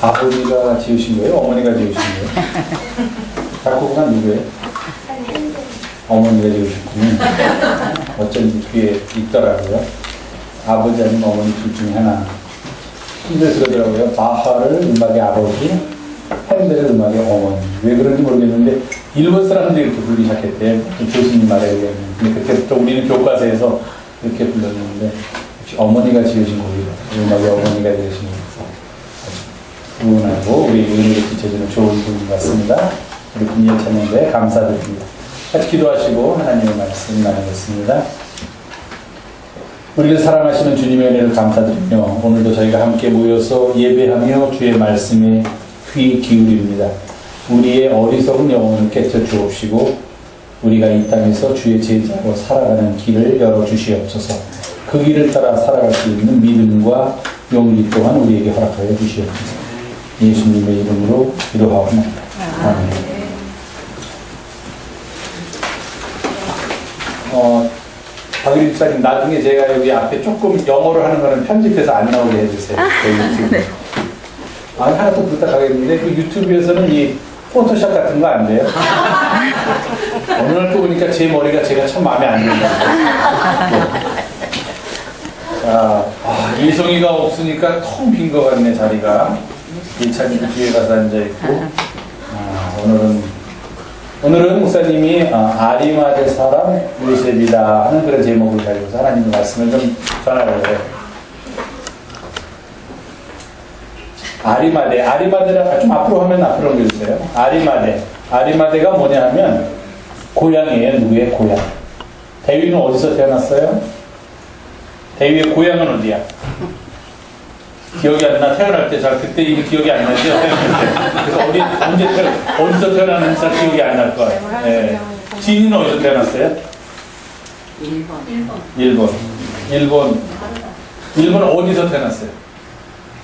아버지가 지으신 거예요? 어머니가 지으신 거예요? 작곡가 누구예요? 어머니가 지으셨군요. 어쩐지 뒤에 있더라고요. 아버지 아니면 어머니 둘 중에 하나. 근데 그러더라고요. 바하를 음악의 아버지, 핸델을 음악의 어머니. 왜 그런지 모르겠는데 일본 사람들이 이렇게 부르기 시작했대요. 교수님 말에 의하면. 근데 그때부터 우리는 교과서에서 이렇게 불렀는데 역시 어머니가 지으신 곡이라 음악의 어머니가 지으신 곡이라서 부은하고 우리 의미를 비춰주는 좋은 곡인 것 같습니다. 우리 금요 찬양대에 감사드립니다. 같이 기도하시고 하나님의 말씀 나누겠습니다. 우리를 사랑하시는 주님의 은혜를 감사드리며 오늘도 저희가 함께 모여서 예배하며 주의 말씀에 귀 기울입니다. 우리의 어리석은 영혼을 깨쳐 주옵시고 우리가 이 땅에서 주의 제자로 살아가는 길을 열어주시옵소서. 그 길을 따라 살아갈 수 있는 믿음과 용기 또한 우리에게 허락하여 주시옵소서. 예수님의 이름으로 기도하옵나이다. 아멘. 박일희 집사님, 나중에 제가 여기 앞에 조금 영어로 하는 거는 편집해서 안 나오게 해주세요. 네. 하나 또 부탁하겠는데, 그 유튜브에서는 이 포토샵 같은 거 안 돼요? 어느 날 또 보니까 제 머리가 제가 참 마음에 안 든다. 자, 일송이가 없으니까 텅 빈 것 같네, 자리가. 이찬이도 뒤에 가서 앉아있고. 오늘은 목사님이 아리마대 사람 요셉이다 하는 그런 제목을 가지고서 하나님의 말씀을 좀 전하려고 해요. 아리마대라 좀 앞으로 하면 앞으로 옮겨주세요. 아리마대가 뭐냐 하면 고향이에요. 누구의 고향? 대위는 어디서 태어났어요? 대위의 고향은 어디야? 기억이 안 나. 태어날 때 잘 그때 이게 기억이 안 나죠. 그래서 어디서 태어났는지 잘 기억이 안 날 거예요. 네. 진이는 어디서 태어났어요? 일본 어디서 태어났어요?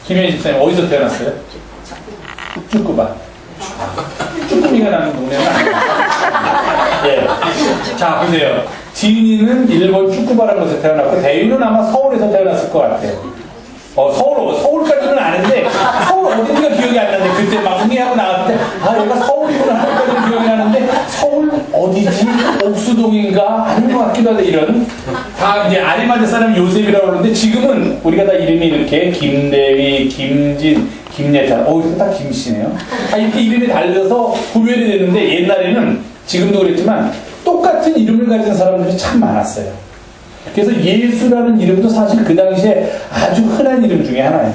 김현희 집사님 어디서 태어났어요? 쭈꾸바. 쭈꾸미가 나는 동네는 아니에요. 네. 자, 보세요. 진이는 일본 쭈꾸바라는 곳에서 태어났고 대위는 아마 서울에서 태어났을 것 같아요. 서울까지는 아는데 서울 어딘지가 기억이 안 나는데 그때 막 응애하고 나왔을 때 얘가 서울이구나 하는 것까지는 기억이 나는데 서울 어디지? 옥수동인가? 아닌 것 같기도 하다. 이런 다 이제 아리마대 사람 요셉이라고 그러는데 지금은 우리가 다 이름이 이렇게 김대위, 김진, 김예찬 이거 다 김씨네요. 이렇게 이름이 달려서 구별이 되는데 옛날에는 지금도 그랬지만 똑같은 이름을 가진 사람들이 참 많았어요. 그래서 예수라는 이름도 사실 그 당시에 아주 흔한 이름 중에 하나예요.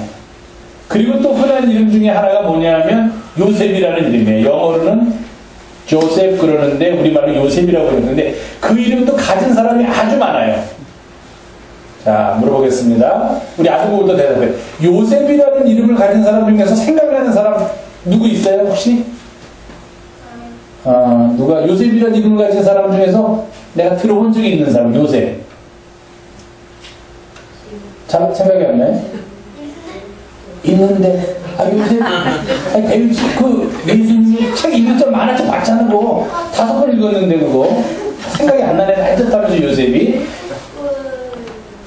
그리고 또 흔한 이름 중에 하나가 뭐냐면 요셉이라는 이름이에요. 영어로는 조셉 그러는데 우리말로 요셉이라고 그러는데 그 이름도 가진 사람이 아주 많아요. 자, 물어보겠습니다. 우리 아들부터 대답해. 요셉이라는 이름을 가진 사람 중에서 생각나는 사람 누구 있어요? 혹시? 누가 요셉이라는 이름을 가진 사람 중에서 내가 들어본 적이 있는 사람, 요셉. 잘 생각이 안 나요? 있는데, 요셉, 대유씨, 예수님 책 읽을 점 많았죠? 봤잖아, 그거. 5번 읽었는데, 그거. 생각이 안 나네. 하여튼 요셉이.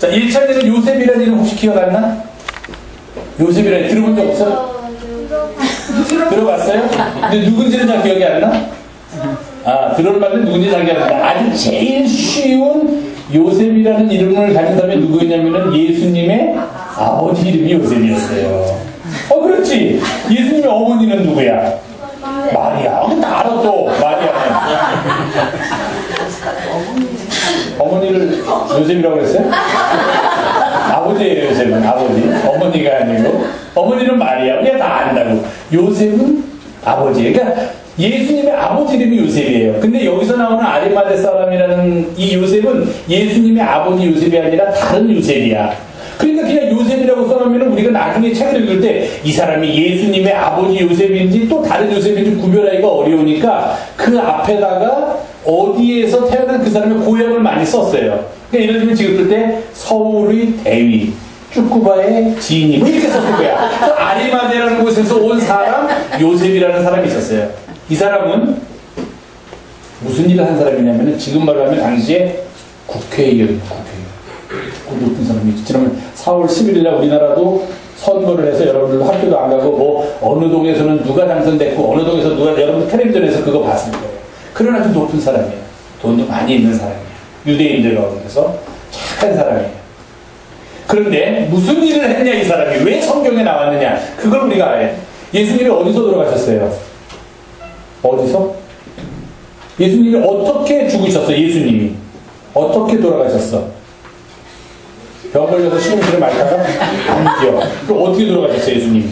자, 1차에는 요셉이라는 이름 혹시 기억 안 나? 요셉이라는 들어본 적 없어? 들어봤어요? 근데 누군지는 잘 기억이 안 나? 들어봤는데 누군지 잘 기억이 안 나. 아주 제일 쉬운 요셉이라는 이름을 가진 사람이 누구였냐면은 예수님의 아버지 이름이 요셉이었어요. 그렇지. 예수님의 어머니는 누구야? 마리아. 다 알아 또. 마리아는. 어머니를 요셉이라고 그랬어요? 아버지예요, 요셉은. 아버지. 어머니가 아니고. 어머니는 마리아. 그냥 다 안다고. 요셉은 아버지예요. 그러니까 예수님의 아버지 이름이 요셉이에요. 근데 여기서 나오는 아리마대 사람이라는 이 요셉은 예수님의 아버지 요셉이 아니라 다른 요셉이야. 그러니까 그냥 요셉이라고 써놓으면 우리가 나중에 책을 읽을 때 이 사람이 예수님의 아버지 요셉인지 또 다른 요셉인지 구별하기가 어려우니까 그 앞에다가 어디에서 태어난 그 사람의 고향을 많이 썼어요. 그러니까 예를 들면 지금 쓸 때 서울의 대위, 쭈꾸바의 지인이 이렇게 썼을 거야. 아리마대라는 곳에서 온 사람 요셉이라는 사람이 있었어요. 이 사람은 무슨 일을 한 사람이냐면 지금 말하면 당시에 국회의원. 그 높은 사람이 있지. 지난번 4월 11일 날 우리나라도 선거를 해서 여러분들도 학교도 안 가고 뭐 어느 동에서는 누가 당선됐고 어느 동에서 누가 여러분 텔레비전에서 그거 봤을 거예요. 그런 아주 높은 사람이에요. 돈도 많이 있는 사람이에요. 유대인들 가운데서 착한 사람이에요. 그런데 무슨 일을 했냐 이 사람이 왜 성경에 나왔느냐 그걸 우리가 알아야 돼요. 예수님이 어디서 돌아가셨어요? 어디서? 예수님이 어떻게 죽으셨어? 예수님이 어떻게 돌아가셨어? 병 걸려서 시험실에 말다가 아니죠. 그럼 어떻게 돌아가셨어요 예수님이?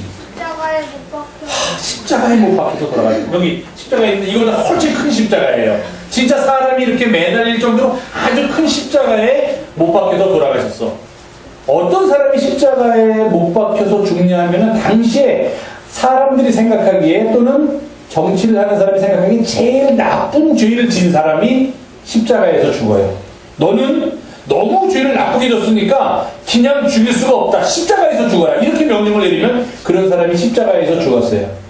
십자가에 못 박혀서 돌아가셨어요. 여기 십자가에 있는데 이거는 훨씬 큰 십자가예요. 진짜 사람이 이렇게 매달릴 정도로 아주 큰 십자가에 못 박혀서 돌아가셨어. 어떤 사람이 십자가에 못 박혀서 죽냐 하면은 당시에 사람들이 생각하기에 또는 정치를 하는 사람이 생각하기에 제일 나쁜 죄를 진 사람이 십자가에서 죽어요. 너는 너무 죄를 나쁘게 졌으니까 그냥 죽일 수가 없다. 십자가에서 죽어라. 이렇게 명령을 내리면 그런 사람이 십자가에서 죽었어요.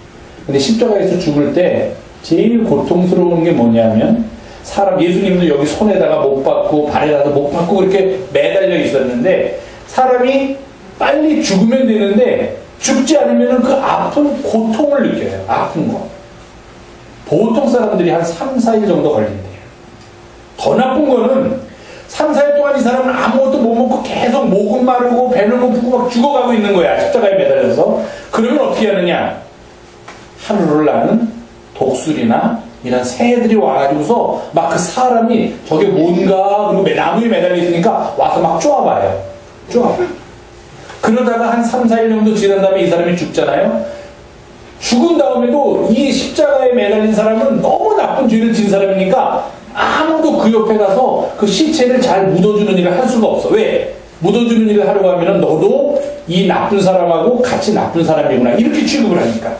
근데 십자가에서 죽을 때 제일 고통스러운 게 뭐냐면 사람 예수님도 여기 손에다가 못 박고 발에다가 못 박고 그렇게 매달려 있었는데 사람이 빨리 죽으면 되는데 죽지 않으면 그 아픈 고통을 느껴요. 아픈 거. 보통 사람들이 한 3, 4일 정도 걸린대요. 더 나쁜 거는 3, 4일 동안 이 사람은 아무것도 못 먹고 계속 목은 마르고 배는 고프고 막 죽어가고 있는 거야. 십자가에 매달려서. 그러면 어떻게 하느냐? 하루를 나는 독수리나 이런 새들이 와가지고서 막 그 사람이 저게 뭔가 그리고 나무에 매달려 있으니까 와서 막 쪼아봐요. 쪼아봐요. 그러다가 한 3, 4일 정도 지난 다음에 이 사람이 죽잖아요. 죽은 다음에도 이 십자가에 매달린 사람은 너무 나쁜 죄를 진 사람이니까 아무도 그 옆에 가서 그 시체를 잘 묻어주는 일을 할 수가 없어. 왜? 묻어주는 일을 하려고 하면은 너도 이 나쁜 사람하고 같이 나쁜 사람이구나. 이렇게 취급을 하니까.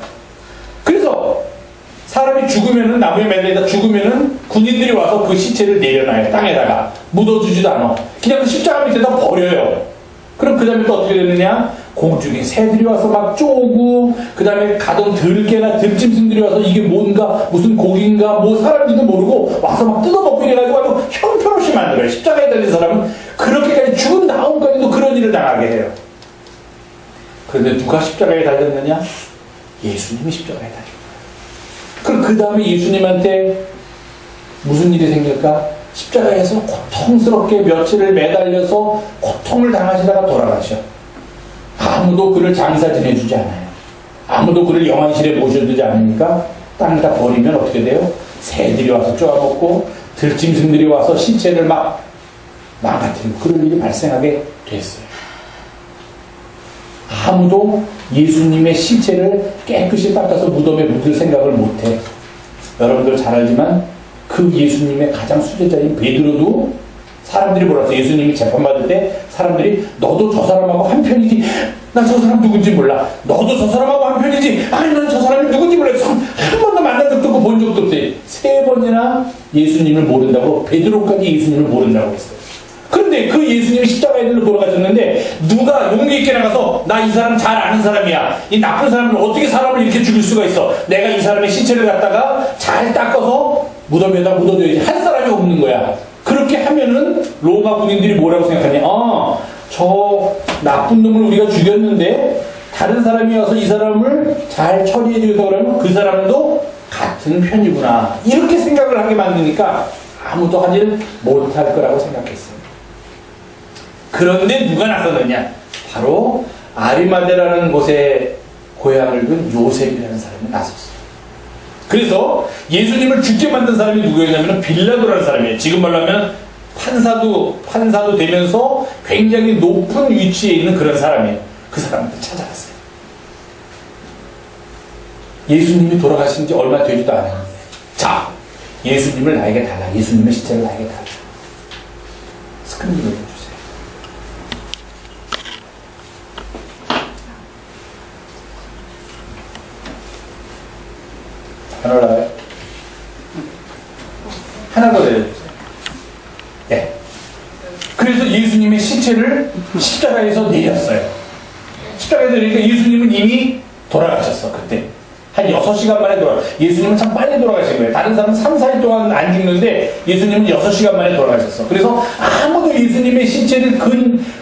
그래서 사람이 죽으면은 나무에 매달리다 죽으면은 군인들이 와서 그 시체를 내려놔요. 땅에다가. 묻어주지도 않아. 그냥 그 십자가 밑에다 버려요. 그럼 그 다음에 또 어떻게 되느냐? 공중에 새들이 와서 막 쪼고, 그 다음에 가던 들개나 들짐승들이 와서 이게 뭔가, 무슨 고기인가, 뭐 사람인지도 모르고 와서 막 뜯어먹고 이래가지고 아주 형편없이 만들어요. 십자가에 달린 사람은 그렇게까지 죽은 다음까지도 그런 일을 당하게 해요. 그런데 누가 십자가에 달렸느냐? 예수님이 십자가에 달렸어요. 그럼 그 다음에 예수님한테 무슨 일이 생길까? 십자가에서 고통스럽게 며칠을 매달려서 고통을 당하시다가 돌아가셔. 아무도 그를 장사 지내주지 않아요. 아무도 그를 영안실에 모셔두지 않으니까 땅에다 버리면 어떻게 돼요? 새들이 와서 쪼아먹고 들짐승들이 와서 시체를 막 망가뜨리고 그런 일이 발생하게 됐어요. 아무도 예수님의 시체를 깨끗이 닦아서 무덤에 묻을 생각을 못해. 여러분들 잘 알지만 그 예수님의 가장 수제자인 베드로도 사람들이 몰라서 예수님이 재판받을 때 사람들이 너도 저 사람하고 한편이지. 나 저 사람 누군지 몰라. 너도 저 사람하고 한편이지. 아니 난 저 사람이 누군지 몰라. 한 번도 만난 적도 없고 본 적도 없어요. 3번이나 예수님을 모른다고 베드로까지 예수님을 모른다고 했어요. 그런데 그 예수님이 십자가에 들려 돌아가셨는데 누가 용기 있게 나가서 나 이 사람 잘 아는 사람이야. 이 나쁜 사람을 어떻게 사람을 이렇게 죽일 수가 있어. 내가 이 사람의 시체를 갖다가 잘 닦아서 무덤에다 묻어둬야지. 한 사람이 없는 거야. 그렇게 하면은 로마 군인들이 뭐라고 생각하냐. 저 나쁜 놈을 우리가 죽였는데 다른 사람이 와서 이 사람을 잘 처리해 줘서 그러면 그 사람도 같은 편이구나. 이렇게 생각을 하게 만드니까 아무도 하질 못할 거라고 생각했어요. 그런데 누가 나섰느냐? 바로 아리마대라는 곳에 고향을 둔 요셉이라는 사람이 나섰어요. 그래서 예수님을 죽게 만든 사람이 누구였냐면 빌라도라는 사람이에요. 지금 말로 하면 판사도 되면서 굉장히 높은 위치에 있는 그런 사람이에요. 그 사람한테 찾아갔어요. 예수님이 돌아가신 지 얼마 되지도 않았는데 자, 예수님을 나에게 달라. 예수님의 시체를 나에게 달라. 스크린을 보여주세요. 안 올라가요? 하나 더 내려주세요. 예. 그래서 예수님의 시체를 십자가에서 내렸어요. 십자가에서 내리니까 예수님은 이미 돌아가셨어, 그때. 한 6시간 만에 예수님은 참 빨리 돌아가신 거예요. 다른 사람은 3, 4일 동안 안 죽는데 예수님은 6시간 만에 돌아가셨어. 그래서 아무도 예수님의 신체를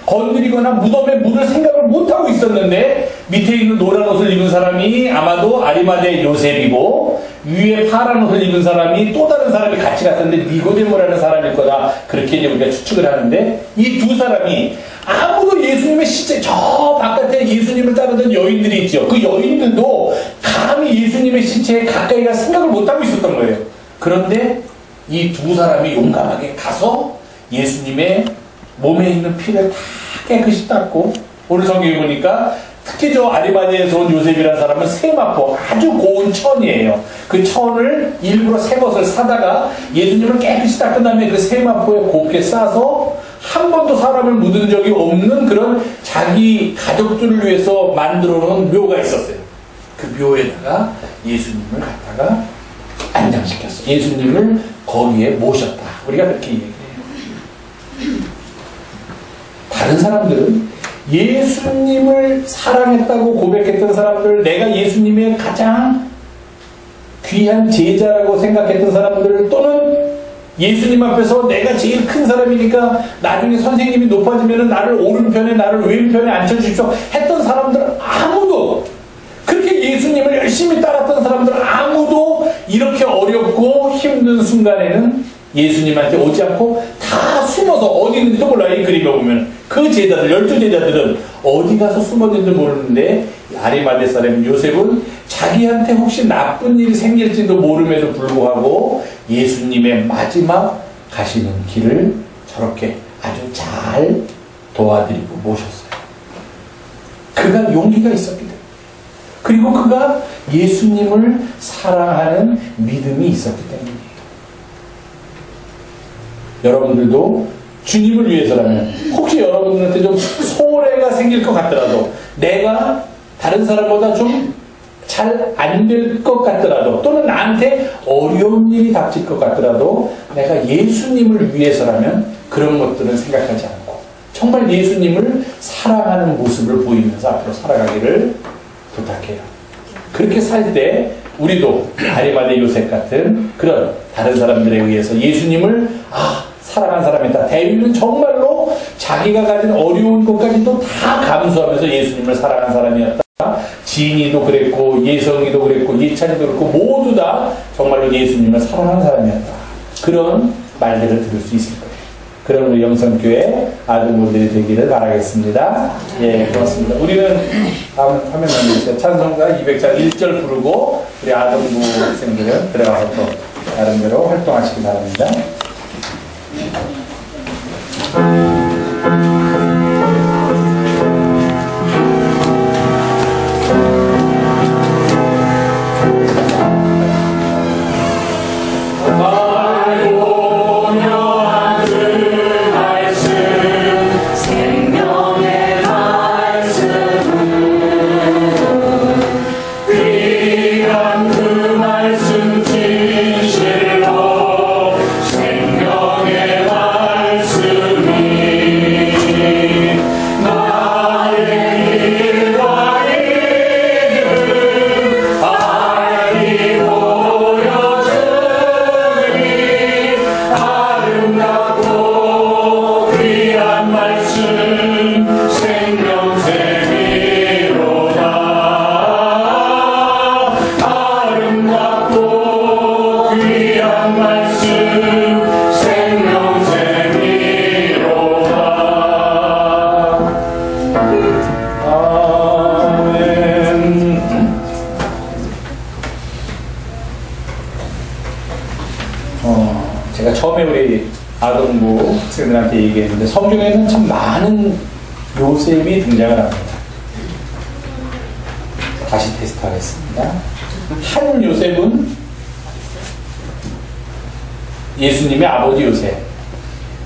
건드리거나 무덤에 묻을 생각을 못하고 있었는데 밑에 있는 노란 옷을 입은 사람이 아마도 아리마대 요셉이고 위에 파란 옷을 입은 사람이 또 다른 사람이 같이 갔었는데 니고데모라는 사람일 거다. 그렇게 이제 우리가 추측을 하는데 이 두 사람이 아무도 예수님의 시체 저 바깥에 예수님을 따르던 여인들이 있죠. 그 여인들도 감히 예수님의 시체에 가까이 갈 생각을 못하고 있었던 거예요. 그런데 이 두 사람이 용감하게 가서 예수님의 몸에 있는 피를 다 깨끗이 닦고 오늘 성경에 보니까 특히 저 아리마대에서 온 요셉이라는 사람은 세마포 아주 고운 천이에요. 그 천을 일부러 새 것을 사다가 예수님을 깨끗이 닦은 다음에 그 세마포에 곱게 싸서 한 번도 사람을 묻은 적이 없는 그런 자기 가족들을 위해서 만들어 놓은 묘가 있었어요. 그 묘에다가 예수님을 갖다가 안장시켰어요. 예수님을 거기에 모셨다. 우리가 그렇게 얘기해요. 다른 사람들은 예수님을 사랑했다고 고백했던 사람들, 내가 예수님의 가장 귀한 제자라고 생각했던 사람들, 또는 예수님 앞에서 내가 제일 큰 사람이니까 나중에 선생님이 높아지면 나를 오른편에 나를 왼편에 앉혀주십시오 했던 사람들 아무도, 그렇게 예수님을 열심히 따랐던 사람들 아무도 이렇게 어렵고 힘든 순간에는 예수님한테 오지 않고 다 숨어서 어디 있는지도 몰라요. 이 그림에 보면 그 제자들, 12제자들은 어디 가서 숨었는지도 모르는데 아리마대 사람 요셉은 자기한테 혹시 나쁜 일이 생길지도 모름에도 불구하고 예수님의 마지막 가시는 길을 저렇게 아주 잘 도와드리고 모셨어요. 그가 용기가 있었기 때문에, 그리고 그가 예수님을 사랑하는 믿음이 있었기 때문이에요. 여러분들도 주님을 위해서라면 혹시 여러분들한테 좀 소홀해가 생길 것 같더라도, 내가 다른 사람보다 좀 잘 안 될 것 같더라도, 또는 나한테 어려운 일이 닥칠 것 같더라도 내가 예수님을 위해서라면 그런 것들은 생각하지 않고 정말 예수님을 사랑하는 모습을 보이면서 앞으로 살아가기를 부탁해요. 그렇게 살 때 우리도 아리마대 요셉 같은 그런 다른 사람들에 의해서 예수님을 사랑한 사람이다. 데뷔는 정말로 자기가 가진 어려운 것까지도 다 감수하면서 예수님을 사랑한 사람이었다. 지인이도 그랬고 예성이도 그랬고 예찬이도 그랬고 모두 다 정말로 예수님을 사랑한 사람이었다. 그런 말들을 들을 수 있을 거예요. 그런 우리 영성교회 아동부들이 되기를 바라겠습니다. 예, 고맙습니다. 우리는 다음 화면 만들주세요. 찬송가 200장 1절 부르고 우리 아동부 학생들은 들어가서 또 나름대로 활동하시기 바랍니다. 제가 처음에 우리 아동부 학생들한테 얘기했는데 성경에는 참 많은 요셉이 등장을 합니다. 다시 테스트하겠습니다. 한 요셉은 예수님의 아버지 요셉.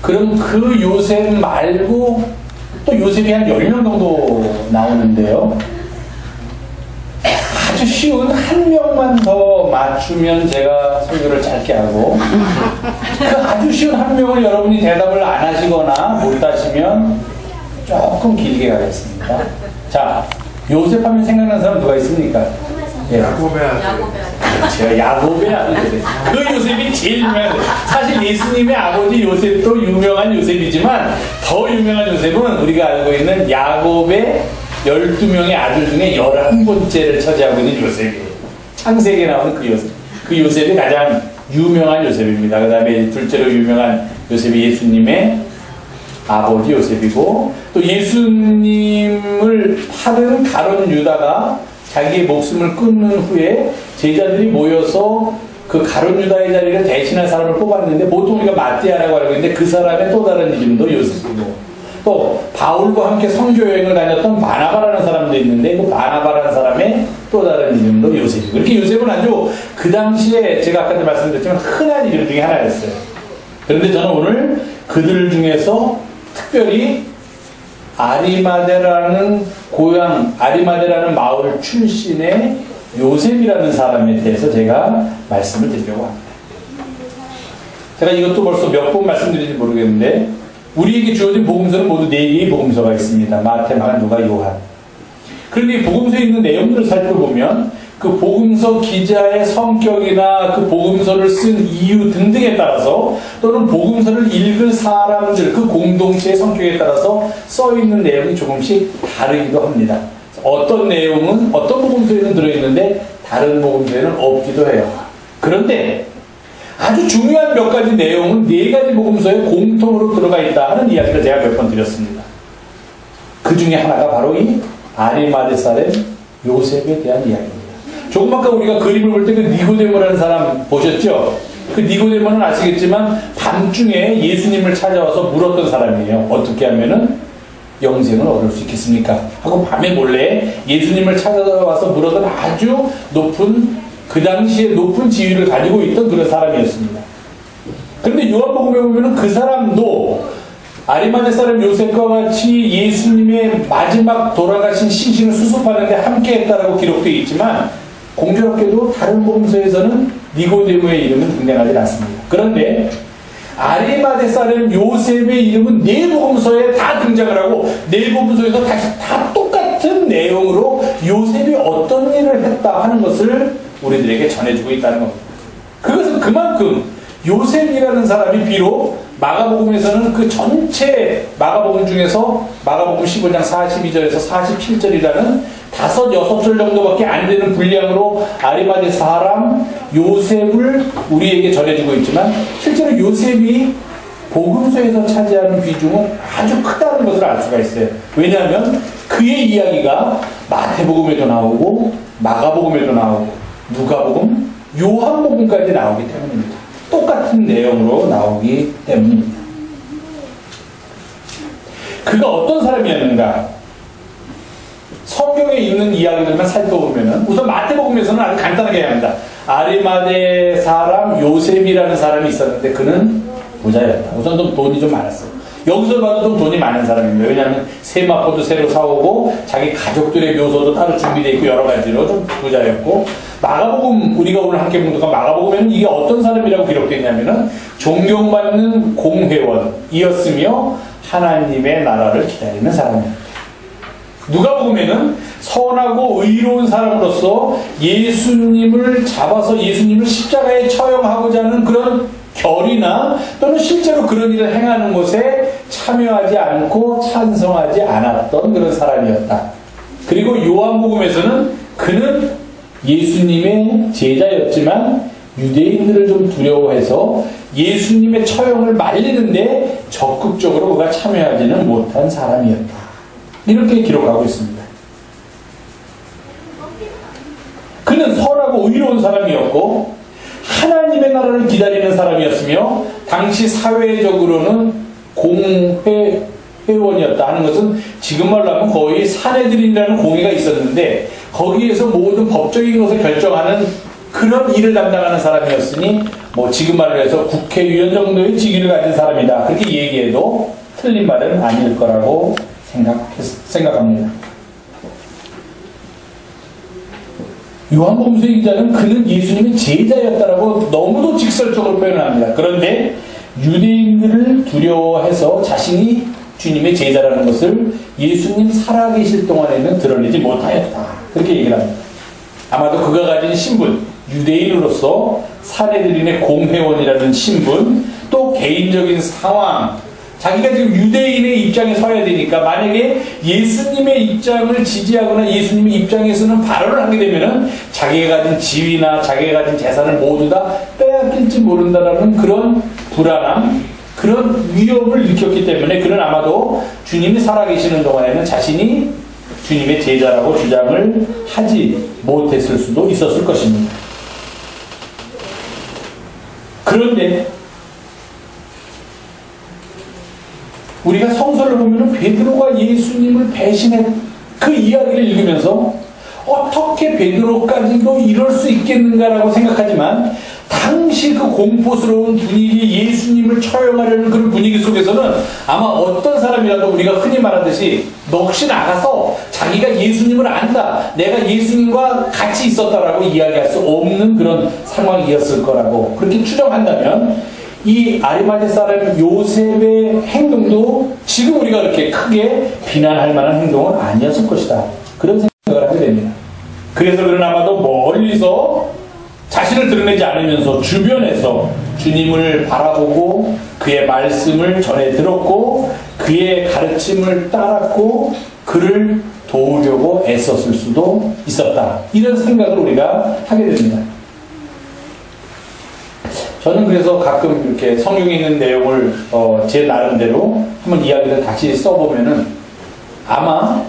그럼 그 요셉 말고 또 요셉이 한 10명 정도 나오는데요. 아주 쉬운 한 명만 더 맞추면 제가 설교를 짧게 하고, 그 아주 쉬운 한 명을 여러분이 대답을 안 하시거나 못 하시면 조금 길게 가겠습니다. 자, 요셉 하면 생각나는 사람 누가 있습니까? 예. 야곱의 아들. 제가 야곱의 아들. 그 요셉이 제일 유명한 거예요. 사실 예수님의 아버지 요셉도 유명한 요셉이지만 더 유명한 요셉은 우리가 알고 있는 야곱의 12명의 아들 중에 11번째를 차지하고 있는 요셉이에요. 창세기에 나오는 그 요셉. 그 요셉이 가장 유명한 요셉입니다. 그 다음에 둘째로 유명한 요셉이 예수님의 아버지 요셉이고, 또 예수님을 팔은 가룟 유다가 자기의 목숨을 끊는 후에 제자들이 모여서 그 가룟 유다의 자리를 대신할 사람을 뽑았는데, 보통 우리가 마띠아라고 알고 있는데 그 사람의 또 다른 이름도 요셉이고, 또 바울과 함께 선교 여행을 다녔던 바나바라는 사람도 있는데 그 바나바라는 사람의 또 다른 이름도 요셉이고, 이렇게 요셉은 아주 그 당시에 제가 아까도 말씀드렸지만 흔한 이름 중에 하나였어요. 그런데 저는 오늘 그들 중에서 특별히 아리마데라는 고향, 아리마데라는 마을 출신의 요셉이라는 사람에 대해서 제가 말씀을 드리려고 합니다. 제가 이것도 벌써 몇 번 말씀드릴지 모르겠는데, 우리에게 주어진 복음서는 모두 4개의 복음서가 있습니다. 마태, 마가, 누가, 요한. 그런데 이 복음서에 있는 내용들을 살펴보면 그 복음서 기자의 성격이나 그 복음서를 쓴 이유 등등에 따라서, 또는 복음서를 읽을 사람들 그 공동체의 성격에 따라서 써있는 내용이 조금씩 다르기도 합니다. 어떤 내용은 어떤 복음서에는 들어있는데 다른 복음서에는 없기도 해요. 그런데 아주 중요한 몇 가지 내용은 4가지 복음서에 공통으로 들어가 있다 하는 이야기를 제가 몇 번 드렸습니다. 그 중에 하나가 바로 이 아리마대 사람 요셉에 대한 이야기입니다. 조금 아까 우리가 그림을 볼 때 그 니고데모라는 사람 보셨죠? 그 니고데모는 아시겠지만 밤중에 예수님을 찾아와서 물었던 사람이에요. 어떻게 하면은 영생을 얻을 수 있겠습니까? 하고 밤에 몰래 예수님을 찾아와서 물었던 아주 높은, 그 당시에 높은 지위를 가지고 있던 그런 사람이었습니다. 그런데 요한복음에 보면은 그 사람도 아리마대 사람 요셉과 같이 예수님의 마지막 돌아가신 신신을 수습하는데 함께 했다라고 기록되어 있지만, 공교롭게도 다른 복음서에서는 니고데모의 이름은 등장하지 않습니다. 그런데 아리마대 사람 요셉의 이름은 4복음서에 다 등장을 하고 4복음서에서 다시 다 똑같은 내용으로 요셉이 어떤 일을 했다 하는 것을 우리들에게 전해주고 있다는 겁니다. 그것은 그만큼 요셉이라는 사람이 비록 마가복음에서는 그 전체 마가복음 중에서 마가복음 15장 42절에서 47절이라는 5, 6절 정도밖에 안 되는 분량으로 아리마대 사람 요셉을 우리에게 전해주고 있지만, 실제로 요셉이 복음서에서 차지하는 비중은 아주 크다는 것을 알 수가 있어요. 왜냐하면 그의 이야기가 마태복음에도 나오고 마가복음에도 나오고 누가복음, 요한복음까지 나오기 때문입니다. 똑같은 내용으로 나오기 때문입니다. 그가 어떤 사람이었는가? 성경에 있는 이야기들만 살펴보면은, 우선 마태복음에서는 아주 간단하게 합니다. 아리마대 사람 요셉이라는 사람이 있었는데 그는 부자였다. 우선 좀 돈이 좀 많았어요. 여기서 봐도 좀 돈이 많은 사람입니다. 왜냐하면 세마포도 새로 사오고 자기 가족들의 묘소도 따로 준비되어 있고 여러 가지로 좀 부자였고, 마가복음, 우리가 오늘 함께 공독한 마가복음에는 이게 어떤 사람이라고 기록되어 있냐면은 존경받는 공회원이었으며 하나님의 나라를 기다리는 사람입니다. 누가복음에는 선하고 의로운 사람으로서 예수님을 잡아서 예수님을 십자가에 처형하고자 하는 그런 결의나 또는 실제로 그런 일을 행하는 것에 참여하지 않고 찬성하지 않았던 그런 사람이었다. 그리고 요한복음에서는 그는 예수님의 제자였지만 유대인들을 좀 두려워해서 예수님의 처형을 말리는데 적극적으로 그가 참여하지는 못한 사람이었다. 이렇게 기록하고 있습니다. 그는 선하고 의로운 사람이었고 하나님의 나라를 기다리는 사람이었으며 당시 사회적으로는 공회원이었다 하는 것은 지금 말로 하면 거의 사내들이라는 공회가 있었는데 거기에서 모든 법적인 것을 결정하는 그런 일을 담당하는 사람이었으니 뭐 지금 말로 해서 국회의원 정도의 직위를 가진 사람이다. 그렇게 얘기해도 틀린 말은 아닐 거라고 생각합니다. 요한복음서의 기자는 그는 예수님의 제자였다라고 너무도 직설적으로 표현합니다. 그런데 유대인들을 두려워해서 자신이 주님의 제자라는 것을 예수님 살아계실 동안에는 드러내지 못하였다. 그렇게 얘기를 합니다. 아마도 그가 가진 신분, 유대인으로서 사내들인의 공회원이라는 신분, 또 개인적인 상황, 자기가 지금 유대인의 입장에 서야 되니까 만약에 예수님의 입장을 지지하거나 예수님의 입장에서는 발언을 하게 되면은 자기가 가진 지위나 자기가 가진 재산을 모두 다 빼앗길지 모른다라는 그런 불안함, 그런 위협을 느꼈기 때문에 그는 아마도 주님이 살아계시는 동안에는 자신이 주님의 제자라고 주장을 하지 못했을 수도 있었을 것입니다. 그런데 우리가 성서를 보면 베드로가 예수님을 배신한 그 이야기를 읽으면서 어떻게 베드로까지도 이럴 수 있겠는가라고 생각하지만 당시 그 공포스러운 분위기, 예수님을 처형하려는 그런 분위기 속에서는 아마 어떤 사람이라도 우리가 흔히 말하듯이 넋이 나가서 자기가 예수님을 안다, 내가 예수님과 같이 있었다라고 이야기할 수 없는 그런 상황이었을 거라고 그렇게 추정한다면 이 아리마대 사람 요셉의 행동도 지금 우리가 그렇게 크게 비난할 만한 행동은 아니었을 것이다. 그런 생각을 하게 됩니다. 그래서 그는 아마도 멀리서 자신을 드러내지 않으면서 주변에서 주님을 바라보고 그의 말씀을 전해 들었고 그의 가르침을 따랐고 그를 도우려고 애썼을 수도 있었다. 이런 생각을 우리가 하게 됩니다. 저는 그래서 가끔 이렇게 성경에 있는 내용을 제 나름대로 한번 이야기를 다시 써보면은 아마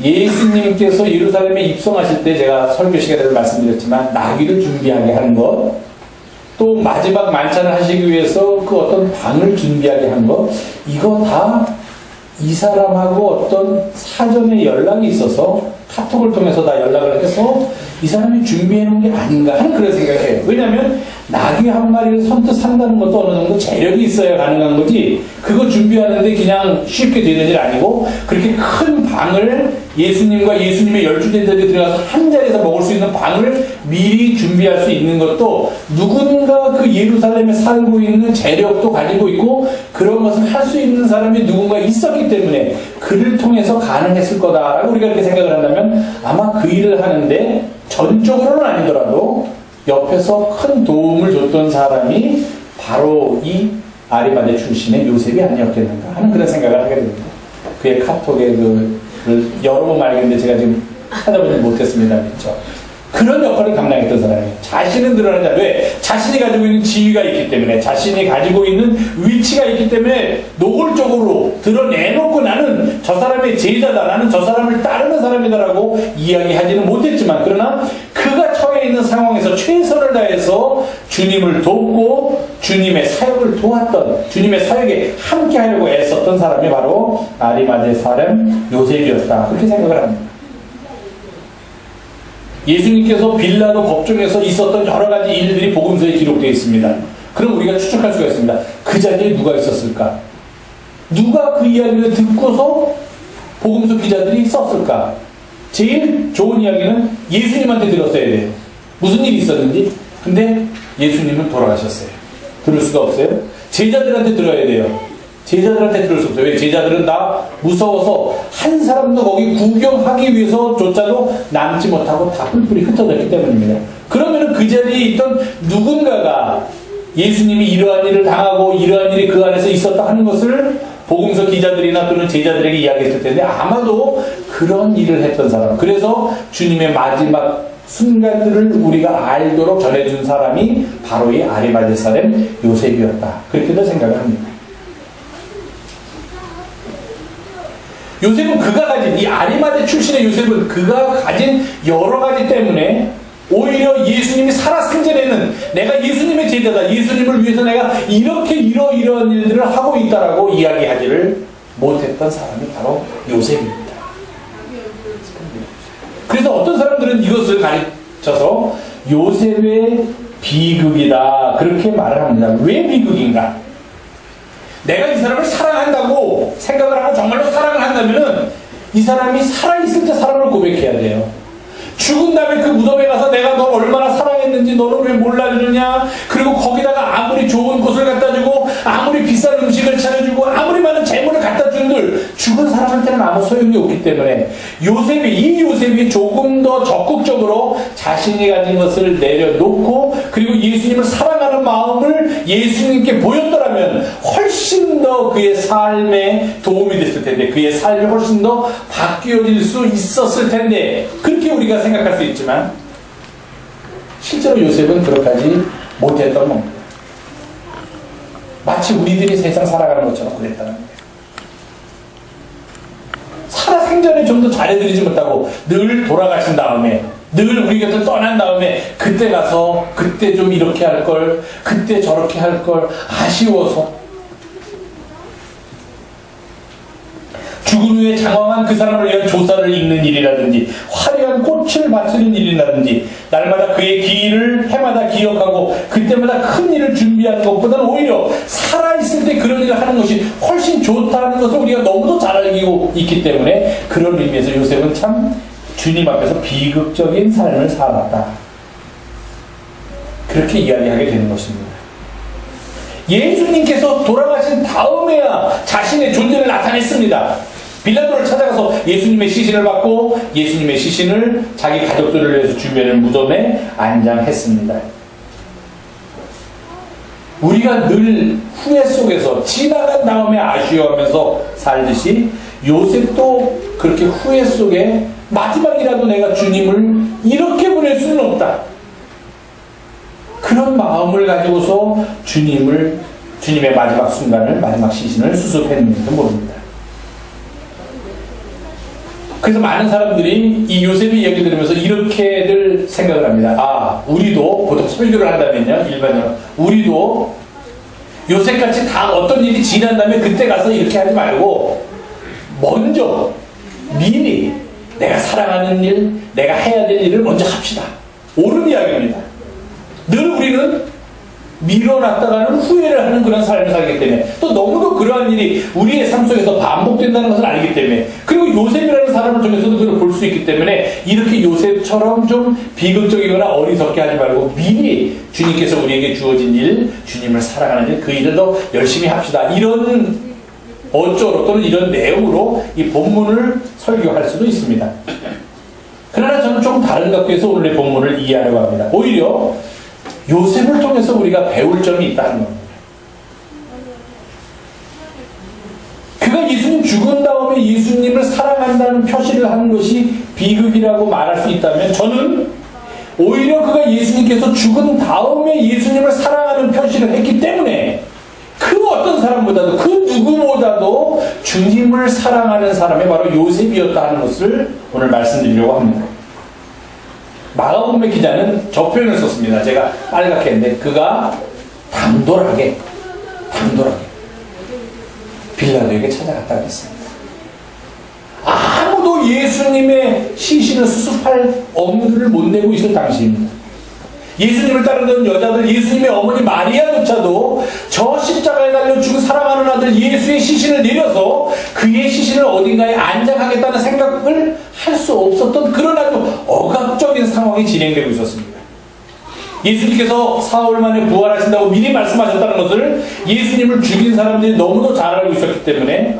예수님께서 예루살렘에 입성하실 때 제가 설교 시간에도 말씀드렸지만 나귀를 준비하게 하는 것, 또 마지막 만찬을 하시기 위해서 그 어떤 방을 준비하게 한 것, 이거 다 이 사람하고 어떤 사전에 연락이 있어서 카톡을 통해서 다 연락을 해서 이 사람이 준비해 놓은 게 아닌가 하는 그런 생각을 해요. 왜냐하면 나귀 한 마리를 선뜻 산다는 것도 어느 정도 재력이 있어야 가능한 거지 그거 준비하는데 그냥 쉽게 되는 일 아니고 그렇게 큰 방을 예수님과 예수님의 12제자들이 들어가서 한 자리에서 먹을 수 있는 방을 미리 준비할 수 있는 것도 누군가 그 예루살렘에 살고 있는 재력도 가지고 있고 그런 것을 할 수 있는 사람이 누군가 있었기 때문에 그를 통해서 가능했을 거다라고 우리가 이렇게 생각을 한다면 아마 그 일을 하는데 전적으로는 아니더라도 옆에서 큰 도움을 줬던 사람이 바로 이 아리마대 출신의 요셉이 아니었겠는가 하는 그런 생각을 하게 됩니다. 그의 카톡에 여러 번 말했는데 제가 지금 찾아보지 못했습니다. 그렇죠? 그런 역할을 감당했던 사람이에요. 자신은 드러나지 않아요. 왜? 자신이 가지고 있는 지위가 있기 때문에, 자신이 가지고 있는 위치가 있기 때문에 노골적으로 드러내놓고 나는 저 사람의 제자다, 나는 저 사람을 따르는 사람이다라고 이야기하지는 못했지만 그러나 그가 처해 있는 상황에서 최선을 다해서 주님을 돕고 주님의 사역을 도왔던, 주님의 사역에 함께하려고 애썼던 사람이 바로 아리마대 사람 요셉이었다. 그렇게 생각을 합니다. 예수님께서 빌라도 법정에서 있었던 여러 가지 일들이 복음서에 기록되어 있습니다. 그럼 우리가 추측할 수가 있습니다. 그 자리에 누가 있었을까? 누가 그 이야기를 듣고서 복음서 기자들이 썼을까? 제일 좋은 이야기는 예수님한테 들었어야 돼요. 무슨 일이 있었는지. 근데 예수님은 돌아가셨어요. 들을 수가 없어요. 제자들한테 들어야 돼요. 제자들한테 들을 수 없어요. 왜? 제자들은 다 무서워서 한 사람도 거기 구경하기 위해서조차도 남지 못하고 다 뿔뿔이 흩어졌기 때문입니다. 그러면 그 자리에 있던 누군가가 예수님이 이러한 일을 당하고 이러한 일이 그 안에서 있었다 하는 것을 복음서 기자들이나 또는 제자들에게 이야기했을 텐데 아마도 그런 일을 했던 사람, 그래서 주님의 마지막 순간들을 우리가 알도록 전해준 사람이 바로 이 아리마대 사람 요셉이었다. 그렇게도 생각을 합니다. 요셉은 그가 가진, 이 아리마대 출신의 요셉은 그가 가진 여러 가지 때문에 오히려 예수님이 살았을 때는 내가 예수님의 제자다, 예수님을 위해서 내가 이렇게 이러이러한 일들을 하고 있다라고 이야기하지를 못했던 사람이 바로 요셉입니다. 그래서 어떤 사람들은 이것을 가르쳐서 요셉의 비극이다 그렇게 말을 합니다. 왜 비극인가? 내가 이 사람을 사랑한다고 생각을 하고 정말로 사랑을 한다면은 이 사람이 살아있을 때 사랑을 고백해야 돼요. 죽은 다음에 그 무덤에 가서 내가 널 얼마나 사랑했는지 너를 왜 몰라주느냐, 그리고 거기다가 아무리 좋은 곳을 갖다 주고 아무리 비싼 음식을 차려주고 아무리 많은 재물을 갖다 준들 이유를 죽은 사람한테는 아무 소용이 없기 때문에 이 요셉이 조금 더 적극적으로 자신이 가진 것을 내려놓고 그리고 예수님을 사랑하는 마음을 예수님께 보였더라면 훨씬 더 그의 삶에 도움이 됐을 텐데, 그의 삶이 훨씬 더 바뀌어질 수 있었을 텐데, 그렇게 우리가 생각할 수 있지만 실제로 요셉은 그렇게 하지 못했던 겁니다. 마치 우리들이 세상 살아가는 것처럼 그랬다는 거예요. 살아생전에 좀 더 잘해드리지 못하고 늘 돌아가신 다음에, 늘 우리 곁을 떠난 다음에 그때 가서 그때 좀 이렇게 할 걸, 그때 저렇게 할 걸 아쉬워서 죽은 후에 장황한 그 사람을 위한 조사를 읽는 일이라든지 화려한 꽃을 바치는 일이라든지 날마다 그의 기일을 해마다 기억하고 그때마다 큰 일을 준비하는 것보다는 오히려 살아있을 때 그런 일을 하는 것이 훨씬 좋다는 것을 우리가 너무도 잘 알고 있기 때문에 그런 의미에서 요셉은 참 주님 앞에서 비극적인 삶을 살았다, 그렇게 이야기하게 되는 것입니다. 예수님께서 돌아가신 다음에야 자신의 존재를 나타냈습니다. 빌라도를 찾아가서 예수님의 시신을 받고 예수님의 시신을 자기 가족들을 위해서 주변의 무덤에 안장했습니다. 우리가 늘 후회 속에서 지나간 다음에 아쉬워하면서 살듯이 요셉도 그렇게 후회 속에 마지막이라도 내가 주님을 이렇게 보낼 수는 없다, 그런 마음을 가지고서 주님의 마지막 순간을, 마지막 시신을 수습했는지도 모릅니다. 그래서 많은 사람들이 이 요셉의 이야기 들으면서 이렇게들 생각을 합니다. 우리도 보통 설교를 한다면요, 일반적으로 우리도 요셉같이 다 어떤 일이 지난 다음에 그때 가서 이렇게 하지 말고 먼저 미리 내가 사랑하는 일, 내가 해야 될 일을 먼저 합시다. 옳은 이야기입니다. 늘 우리는 미뤄놨다가는 후회를 하는 그런 삶을 살기 때문에, 또 너무도 그러한 일이 우리의 삶 속에서 반복된다는 것을 알기 때문에, 그리고 요셉이라는 사람을 통해서도 그걸 볼 수 있기 때문에 이렇게 요셉처럼 좀 비극적이거나 어리석게 하지 말고 미리 주님께서 우리에게 주어진 일, 주님을 사랑하는 일, 그 일을 더 열심히 합시다, 이런 어조로 또는 이런 내용으로 이 본문을 설교할 수도 있습니다. 그러나 저는 조금 다른 각도에서 오늘의 본문을 이해하려고 합니다. 오히려 요셉을 통해서 우리가 배울 점이 있다는 겁니다. 그가 예수님 죽은 다음에 예수님을 사랑한다는 표시를 하는 것이 비극이라고 말할 수 있다면, 저는 오히려 그가 예수님께서 죽은 다음에 예수님을 사랑하는 표시를 했기 때문에 그 어떤 사람보다도, 그 누구보다도 주님을 사랑하는 사람이 바로 요셉이었다 하는 것을 오늘 말씀드리려고 합니다. 마가복음의 기자는 저 표현을 썼습니다. 제가 빨갛게 했는데, 그가 당돌하게 빌라도에게 찾아갔다고 했습니다. 아무도 예수님의 시신을 수습할 엄두를 못 내고 있을 당시입니다. 예수님을 따르던 여자들, 예수님의 어머니 마리아조차도 저 십자가에 달려 죽은 사랑하는 아들 예수의 시신을 내려서 그의 시신을 어딘가에 안장하겠다는 생각을 할 수 없었던 그런 아주 억압적인 상황이 진행되고 있었습니다. 예수님께서 사흘 만에 부활하신다고 미리 말씀하셨다는 것을 예수님을 죽인 사람들이 너무도 잘 알고 있었기 때문에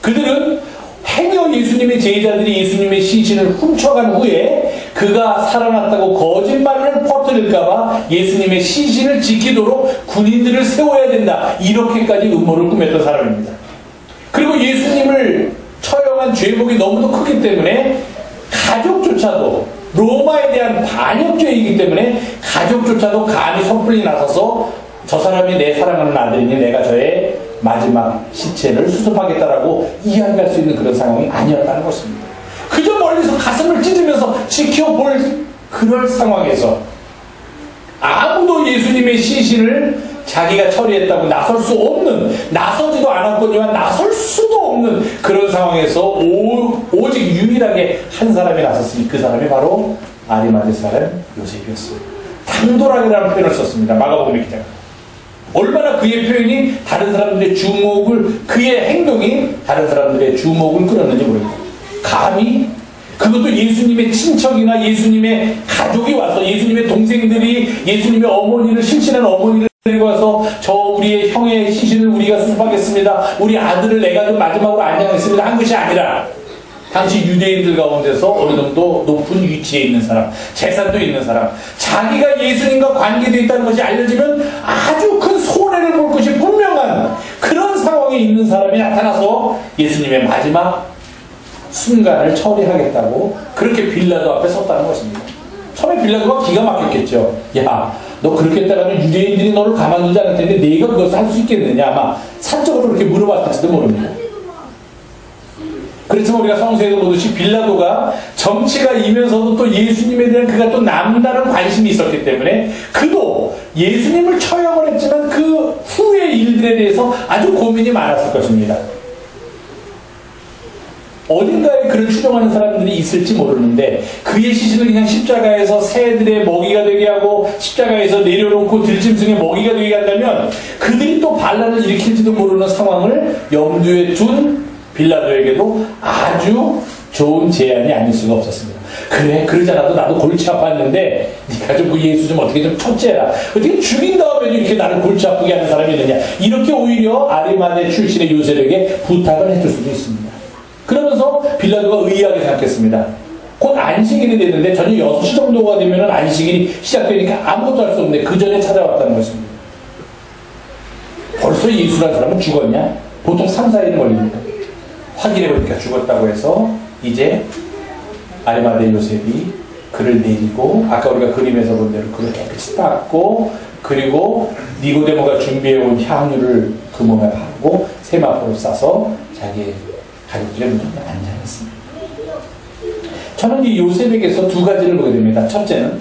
그들은 행여 예수님의 제자들이 예수님의 시신을 훔쳐간 후에 그가 살아났다고 거짓말을 퍼뜨릴까봐 예수님의 시신을 지키도록 군인들을 세워야 된다, 이렇게까지 음모를 꾸몄던 사람입니다. 그리고 예수님을 처형한 죄목이 너무도 크기 때문에 가족조차도, 로마에 대한 반역죄이기 때문에 가족조차도 감히 섣불리 나서서 저 사람이 내 사랑하는 아들이니 내가 저의 마지막 시체를 수습하겠다라고 이야기할 수 있는 그런 상황이 아니었다는 것입니다. 그저 멀리서 가슴을 찢으면서 지켜볼 그럴 상황에서 아무도 예수님의 시신을 자기가 처리했다고 나설 수 없는, 나서지도 않았거니와 나설 수도 없는 그런 상황에서 오직 유일하게 한 사람이 나섰으니 그 사람이 바로 아리마대 사람 요셉이었습니다. 당돌하게라는 표현을 썼습니다. 마가복음의 기자가. 얼마나 그의 표현이 다른 사람들의 주목을, 그의 행동이 다른 사람들의 주목을 끌었는지 모릅니다. 감히 그것도 예수님의 친척이나 예수님의 가족이 와서, 예수님의 동생들이 예수님의 어머니를, 실신한 어머니를 데리고 와서 저 우리의 형의 시신을 우리가 수습하겠습니다 않습니다. 우리 아들을 내가 좀 마지막으로 안장했습니다. 한 것이 아니라 당시 유대인들 가운데서 어느 정도 높은 위치에 있는 사람, 재산도 있는 사람, 자기가 예수님과 관계되어 있다는 것이 알려지면 아주 큰 손해를 볼 것이 분명한 그런 상황에 있는 사람이 나타나서 예수님의 마지막 순간을 처리하겠다고 그렇게 빌라도 앞에 섰다는 것입니다. 처음에 빌라도가 기가 막혔겠죠. 야, 너 그렇게 했다가는 유대인들이 너를 가만두지 않을 텐데 네가 그것을 할 수 있겠느냐, 아마 사적으로 그렇게 물어봤을지도 모릅니다. 그렇지만 우리가 성서에도 보듯이 빌라도가 정치가 이면서도 또 예수님에 대한 그가 또 남다른 관심이 있었기 때문에 그도 예수님을 처형을 했지만 그 후의 일들에 대해서 아주 고민이 많았을 것입니다. 어딘가에 그를 추종하는 사람들이 있을지 모르는데 그의 시신을 그냥 십자가에서 새들의 먹이가 되게 하고 십자가에서 내려놓고 들짐승의 먹이가 되게 한다면 그들이 또 반란을 일으킬지도 모르는 상황을 염두에 둔 빌라도에게도 아주 좋은 제안이 아닐 수가 없었습니다. 그래, 그러지 않아도 나도 골치 아팠는데 네가 좀 그 예수 좀 어떻게 좀 처치해라. 어떻게 죽인 다음에도 이렇게 나를 골치 아프게 하는 사람이 있느냐. 이렇게 오히려 아리마대 출신의 요셉에게 부탁을 해줄 수도 있습니다. 그러면서 빌라도가 의아하게 생각했습니다. 곧 안식일이 됐는데 저녁 6시 정도가 되면 안식일이 시작되니까 아무것도 할 수 없는데 그 전에 찾아왔다는 것입니다. 벌써 예수라는 사람은 죽었냐? 보통 3, 4일은 걸립니다. 확인해보니까 죽었다고 해서 이제 아리마대 요셉이 그를 내리고 아까 우리가 그림에서 본 대로 그를 깨끗이 닦고 그리고 니고데모가 준비해온 향유를 그 몸에 바르고 세마포로 싸서 자기의 가족들의 무덤에 안장했습니다. 저는 이 요셉에게서 두 가지를 보게 됩니다. 첫째는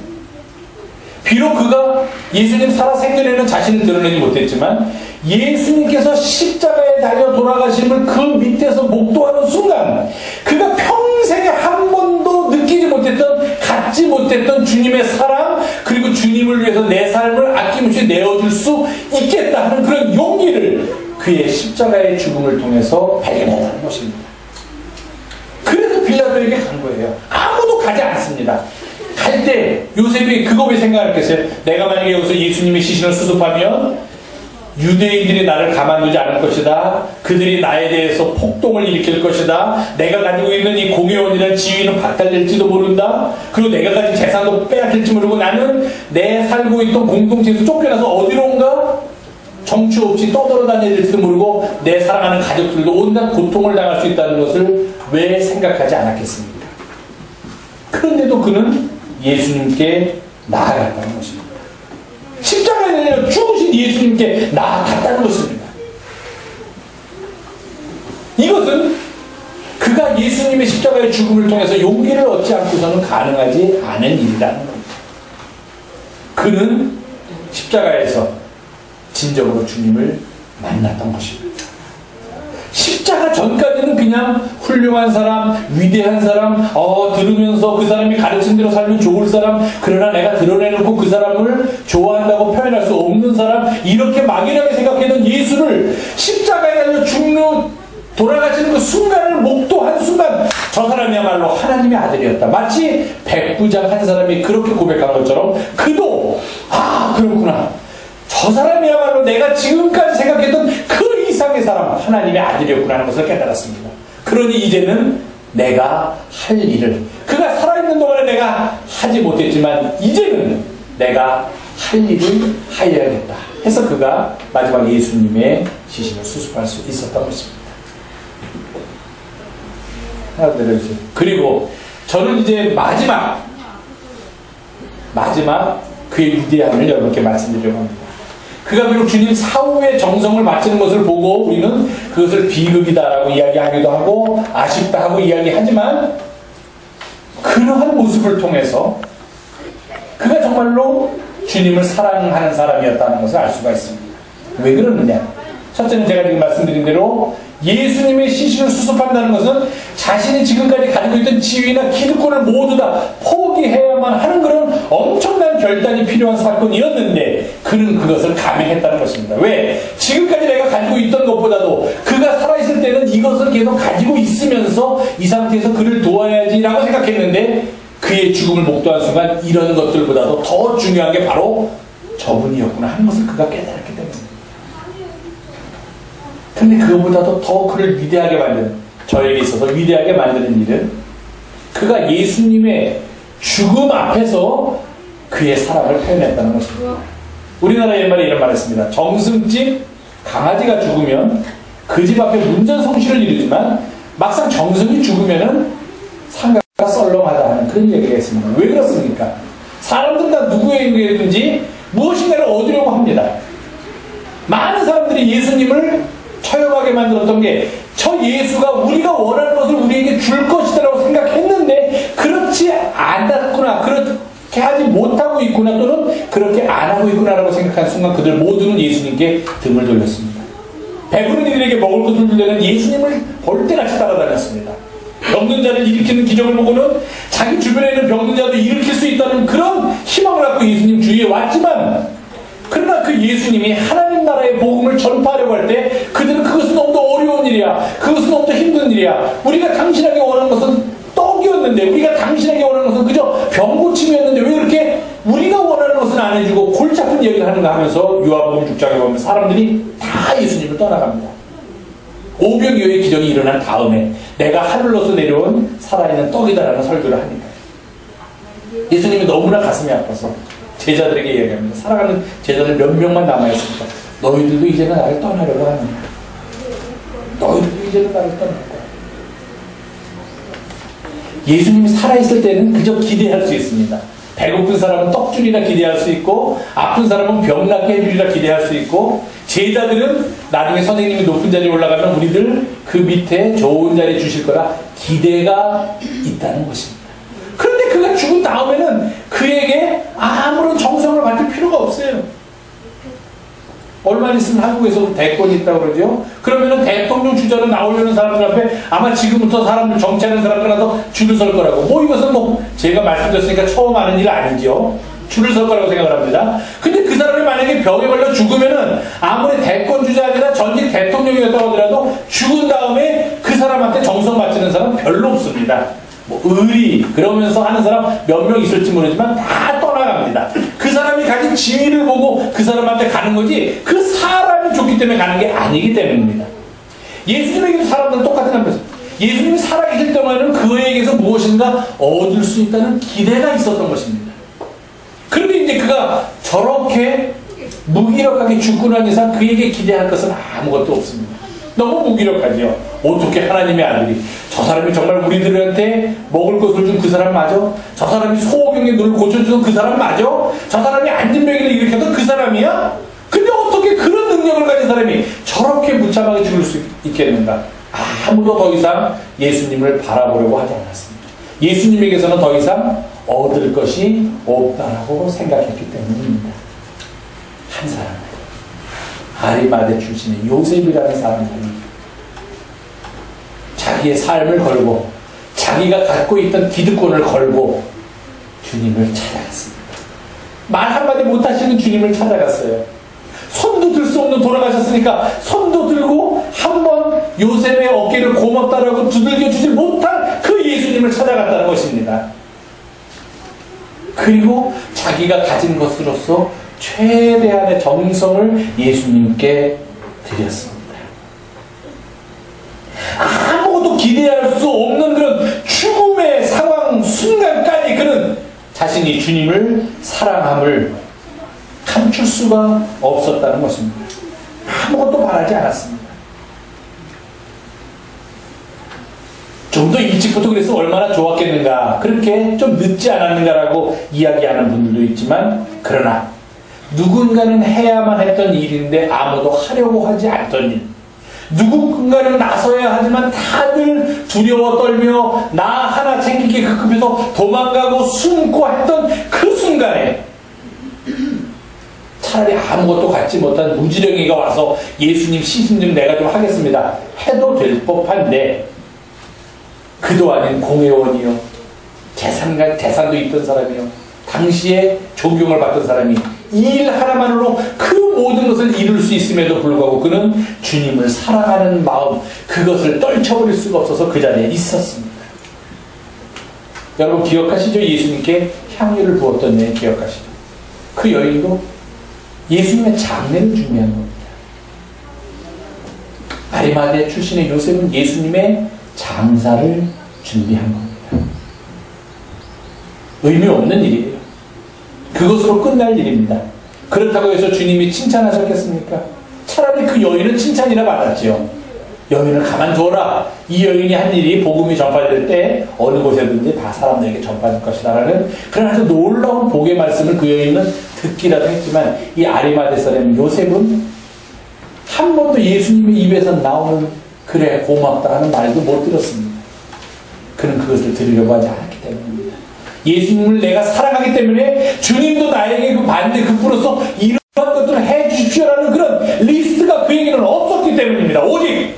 비록 그가 예수님 살아 생전에는 자신을 드러내지 못했지만 예수님께서 십자가에 달려 돌아가심을 그 밑에서 목도하는 순간 그가 평생에 한 번도 느끼지 못했던 갖지 못했던 주님의 사랑 그리고 주님을 위해서 내 삶을 아낌없이 내어줄 수 있겠다 하는 그런 용기를 그의 십자가의 죽음을 통해서 발견했다는 것입니다. 그래서 빌라도에게 간 거예요. 아무도 가지 않습니다. 갈 때 요셉이 그거 왜 생각했겠어요? 내가 만약에 여기서 예수님의 시신을 수습하면 유대인들이 나를 가만두지 않을 것이다. 그들이 나에 대해서 폭동을 일으킬 것이다. 내가 가지고 있는 이 공회원이라는 지위는 박탈될지도 모른다. 그리고 내가 가진 재산도 빼앗길지 모르고 나는 내 살고 있던 공동체에서 쫓겨나서 어디론가 정처 없이 떠돌아다녀야 될지도 모르고 내 사랑하는 가족들도 온갖 고통을 당할 수 있다는 것을 왜 생각하지 않았겠습니까? 그런데도 그는 예수님께 나아갔다는 것입니다. 십자가에 달려 죽으신 예수님께 나아갔다는 것입니다. 이것은 그가 예수님의 십자가의 죽음을 통해서 용기를 얻지 않고서는 가능하지 않은 일이라는 겁니다. 그는 십자가에서 진정으로 주님을 만났던 것입니다. 십자가 전까지는 그냥 훌륭한 사람, 위대한 사람, 들으면서 그 사람이 가르친 대로 살면 좋을 사람, 그러나 내가 드러내놓고 그 사람을 좋아한다고 표현할 수 없는 사람, 이렇게 막연하게 생각했던 예수를 십자가에 달려 돌아가시는 그 순간을 목도한 순간 저 사람이야말로 하나님의 아들이었다. 마치 백부장 한 사람이 그렇게 고백한 것처럼 그도 그렇구나. 저 사람이야말로 내가 지금까지 생각했던 그 이상의 사람, 하나님의 아들이었구나 하는 것을 깨달았습니다. 그러니 이제는 내가 할 일을, 그가 살아있는 동안에 내가 하지 못했지만 이제는 내가 할 일을 하여야겠다 해서 그가 마지막 예수님의 시신을 수습할 수 있었던 것입니다. 하나 내려주세요. 그리고 저는 이제 마지막 그의 위대함을 여러분께 말씀드리려고 합니다. 그가 비록 주님 사후의 정성을 바치는 것을 보고 우리는 그것을 비극이다라고 이야기하기도 하고 아쉽다 하고 이야기하지만 그러한 모습을 통해서 그가 정말로 주님을 사랑하는 사람이었다는 것을 알 수가 있습니다. 왜 그러느냐? 첫째는 제가 지금 말씀드린 대로 예수님의 시신을 수습한다는 것은 자신이 지금까지 가지고 있던 지위나 기득권을 모두 다 포기해야만 하는 그런 엄청난 결단이 필요한 사건이었는데 그는 그것을 감행했다는 것입니다. 왜? 지금까지 내가 가지고 있던 것보다도 그가 살아있을 때는 이것을 계속 가지고 있으면서 이 상태에서 그를 도와야지라고 생각했는데 그의 죽음을 목도한 순간 이런 것들보다도 더 중요한 게 바로 저분이었구나 하는 것을 그가 깨달았기 때문입니다. 근데 그것보다도 더 그를 위대하게 만드는, 저에게 있어서 위대하게 만드는 일은 그가 예수님의 죽음 앞에서 그의 사랑을 표현했다는 것입니다. 우리나라 옛말에 이런 말을 했습니다. 정승집 강아지가 죽으면 그 집 앞에 문전성시를 이루지만 막상 정승이 죽으면은 상가가 썰렁하다 하는 그런 얘기가 있습니다. 왜 그렇습니까? 사람들은 다 누구에게든지 무엇인가를 얻으려고 합니다. 많은 사람들이 예수님을 처형하게 만들었던 게 저 예수가 우리가 원하는 것을 우리에게 줄 것이다라고 생각했는데 그렇지 않았구나, 그렇게 하지 못하고 있구나, 또는 그렇게 안 하고 있구나라고 생각한 순간 그들 모두는 예수님께 등을 돌렸습니다. 배부른 이들에게 먹을 것을 주려는 예수님을 벌떼같이 따라다녔습니다. 병든 자를 일으키는 기적을 보고는 자기 주변에 있는 병든 자도 일으킬 수 있다는 그런 희망을 갖고 예수님 주위에 왔지만, 그러나 그 예수님이 하나님 나라의 복음을 전파하려고 할 때 그들은 그것은 너무도 어려운 일이야, 그것은 너무도 힘든 일이야, 우리가 당신에게 원하는 것은 떡이었는데, 우리가 당신에게 원하는 것은 그저 병고침이었는데 왜 그렇게 우리가 원하는 것은 안 해주고 골치 아픈 얘기를 하는가 하면서 요한복음 6장에 보면 사람들이 다 예수님을 떠나갑니다. 오병이어의 기적이 일어난 다음에 내가 하늘로서 내려온 살아있는 떡이다라는 설교를 하니까 예수님이 너무나 가슴이 아파서 제자들에게 이야기합니다. 살아가는 제자들 몇 명만 남아있습니다. 너희들도 이제는 나를 떠나려고 하느냐. 너희들도 이제는 나를 떠날 거야. 예수님이 살아있을 때는 그저 기대할 수 있습니다. 배고픈 사람은 떡줄이나 기대할 수 있고, 아픈 사람은 병 낫게 해주리라 기대할 수 있고, 제자들은 나중에 선생님이 높은 자리에 올라가면 우리들 그 밑에 좋은 자리 주실 거라 기대가 있다는 것입니다. 그런데 그가 죽은 다음에는 그에게 아무런 정성을 받을 필요가 없어요. 얼마 있으면 한국에서도 대권이 있다고 그러죠. 그러면은 대통령 주자로 나오려는 사람들 앞에 아마 지금부터 사람들, 정치하는 사람들 가서 줄을 설 거라고. 뭐 이것은 뭐 제가 말씀드렸으니까 처음 하는 일 아니죠. 줄을 설 거라고 생각을 합니다. 근데 그 사람이 만약에 병에 걸려 죽으면은 아무리 대권 주자나 전직 대통령이었다고 하더라도 죽은 다음에 그 사람한테 정성 바치는 사람 별로 없습니다. 뭐 의리 그러면서 하는 사람 몇 명 있을지 모르지만 다 떠나갑니다. 그 사람이 가진 지위를 보고 그 사람한테 가는 거지 그 사람이 좋기 때문에 가는 게 아니기 때문입니다. 예수님에게도 사람들은 똑같은 감정. 예수님이 살아계실 동안에는 그에게서 무엇인가 얻을 수 있다는 기대가 있었던 것입니다. 그런데 이제 그가 저렇게 무기력하게 죽고 난 이상 그에게 기대할 것은 아무것도 없습니다. 너무 무기력하죠. 어떻게 하나님의 아들이 저 사람이 정말 우리들한테 먹을 것을 준 그 사람 맞아? 저 사람이 소경의 눈을 고쳐주던 그 사람 맞아? 저 사람이 안진병기를 일으켰던 그 사람이야? 근데 어떻게 그런 능력을 가진 사람이 저렇게 무참하게 죽을 수 있겠는가? 아무도 더 이상 예수님을 바라보려고 하지 않았습니다. 예수님에게서는 더 이상 얻을 것이 없다라고 생각했기 때문입니다. 한 사람, 아리마대 출신의 요셉이라는 사람이 자기의 삶을 걸고 자기가 갖고 있던 기득권을 걸고 주님을 찾아갔습니다. 말 한마디 못하시는 주님을 찾아갔어요. 손도 들 수 없는 돌아가셨으니까 손도 들고 한번 요셉의 어깨를 고맙다라고 두들겨 주지 못한 그 예수님을 찾아갔다는 것입니다. 그리고 자기가 가진 것으로서 최대한의 정성을 예수님께 드렸습니다. 아무것도 기대할 수 없는 그런 죽음의 상황 순간까지 그는 자신이 주님을 사랑함을 감출 수가 없었다는 것입니다. 아무것도 바라지 않았습니다. 좀 더 일찍부터 그래서 얼마나 좋았겠는가, 그렇게 좀 늦지 않았는가라고 이야기하는 분들도 있지만, 그러나 누군가는 해야만 했던 일인데 아무도 하려고 하지 않던 일, 누군가는 나서야 하지만 다들 두려워 떨며 나 하나 챙기기 급급해서 도망가고 숨고 했던 그 순간에 차라리 아무것도 갖지 못한 무지렁이가 와서 예수님 시신 좀 내가 좀 하겠습니다 해도 될 법한데, 그도 아닌 공회원이요, 재산도 있던 사람이요, 당시에 존경을 받던 사람이 이 일 하나만으로 그 모든 것을 이룰 수 있음에도 불구하고 그는 주님을 사랑하는 마음, 그것을 떨쳐버릴 수가 없어서 그 자리에 있었습니다. 여러분 기억하시죠? 예수님께 향유를 부었던 일 기억하시죠? 그 여인도 예수님의 장례를 준비한 겁니다. 아리마대 출신의 요셉은 예수님의 장사를 준비한 겁니다. 의미 없는 일이에요. 그것으로 끝날 일입니다. 그렇다고 해서 주님이 칭찬하셨겠습니까? 차라리 그 여인은 칭찬이라 받았지요. 여인을 가만두어라. 이 여인이 한 일이 복음이 전파될 때 어느 곳에든지 다 사람들에게 전파될 것이라는 그런 아주 놀라운 복의 말씀을 그 여인은 듣기라도 했지만 이 아리마대 사람 요셉은 한 번도 예수님의 입에서 나오는 그래 고맙다 하는 말도 못 들었습니다. 그는 그것을 들으려고 하지 않았기 때문입니다. 예수님을 내가 사랑하기 때문에 주님도 나에게 그 반대 극부로서 이러한 것들을 해 주십시오라는 그런 리스트가 그에게는 없었기 때문입니다. 오직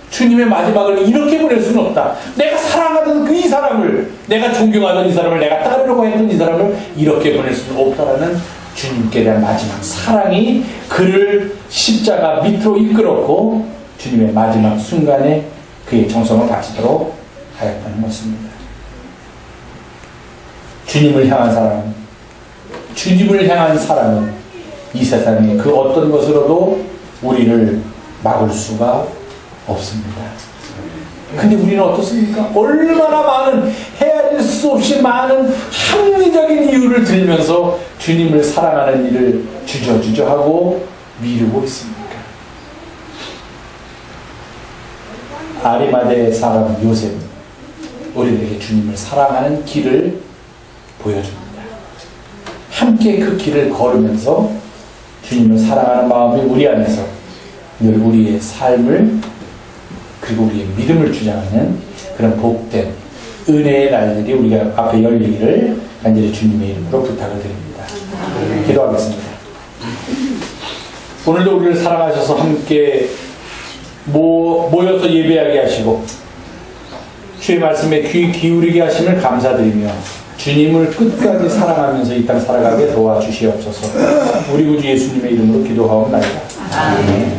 주님의 마지막을 이렇게 보낼 수는 없다. 내가 사랑하던 그 이 사람을, 내가 존경하던 이 사람을, 내가 따르려고 했던 이 사람을 이렇게 보낼 수는 없다라는 주님께 대한 마지막 사랑이 그를 십자가 밑으로 이끌었고 주님의 마지막 순간에 그의 정성을 바치도록 하였다는 것입니다. 주님을 향한 사랑, 주님을 향한 사랑은 이 세상의 그 어떤 것으로도 우리를 막을 수가 없습니다. 근데 우리는 어떻습니까? 얼마나 많은 헤아릴 수 없이 많은 합리적인 이유를 들면서 주님을 사랑하는 일을 주저주저하고 미루고 있습니까? 아리마대 사람 요셉은 우리들에게 주님을 사랑하는 길을 보여줍니다. 함께 그 길을 걸으면서 주님을 사랑하는 마음이 우리 안에서 늘 우리의 삶을 그리고 우리의 믿음을 주장하는 그런 복된 은혜의 날들이 우리가 앞에 열리기를 간절히 주님의 이름으로 부탁을 드립니다. 기도하겠습니다. 오늘도 우리를 사랑하셔서 함께 모여서 예배하게 하시고 주의 말씀에 귀 기울이게 하심을 감사드리며 주님을 끝까지 사랑하면서 이 땅 살아가게 도와주시옵소서. 우리 구주 예수님의 이름으로 기도하옵나이다. 아멘.